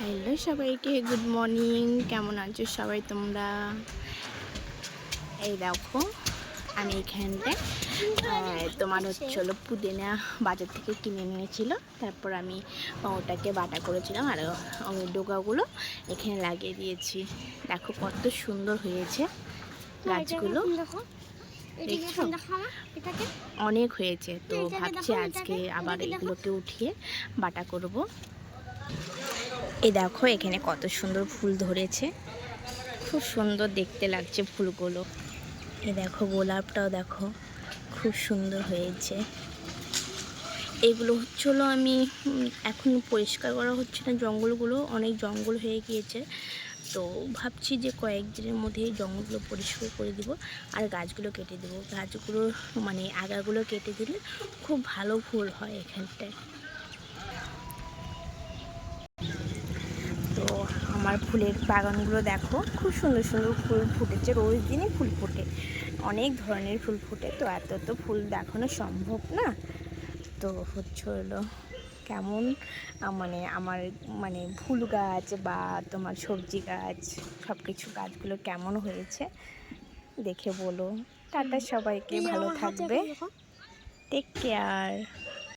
Hello সবাইকে, good morning. কেমন আছো সবাই তোমরা? এই দেখো, আমি এখানটায় তোমার হলো পুদিনা বাজার থেকে কিনে নিয়েছিল। তারপর আমি ওটাকে বাটা করেছিলাম আর ওই ডোকাগুলো এখানে লাগিয়ে দিয়েছি। দেখো কত সুন্দর হয়েছে গাছগুলো, দেখছো? অনেক হয়েছে, তো ভাবছি আজকে আবার এগুলোকে উঠিয়ে বাটা করব। এই দেখো এখানে কত সুন্দর ফুল ধরেছে, খুব সুন্দর দেখতে লাগছে ফুলগুলো। এই দেখো গোলাপটাও দেখো খুব সুন্দর হয়েছে। এগুলো হচ্ছিলো আমি এখন পরিষ্কার করা হচ্ছে না, জঙ্গলগুলো অনেক জঙ্গল হয়ে গিয়েছে। তো ভাবছি যে কয়েকদিনের মধ্যে জঙ্গলগুলো পরিষ্কার করে দিব আর গাছগুলো কেটে দেবো। গাছগুলো মানে আগাগুলো কেটে দিলে খুব ভালো ফুল হয় এখানটায়। তো আমার ফুলের বাগানগুলো দেখো খুব সুন্দর সুন্দর ফুল ফুটেছে, রোজ দিনই ফুল ফোটে, অনেক ধরনের ফুল ফোটে। তো এত তো ফুল দেখানো সম্ভব না। তো হলো কেমন মানে আমার মানে ফুল গাছ বা তোমার সবজি গাছ সব কিছু গাছগুলো কেমন হয়েছে দেখে বলো। টাটা সবাইকে, ভালো থাকবে, টেক কেয়ার।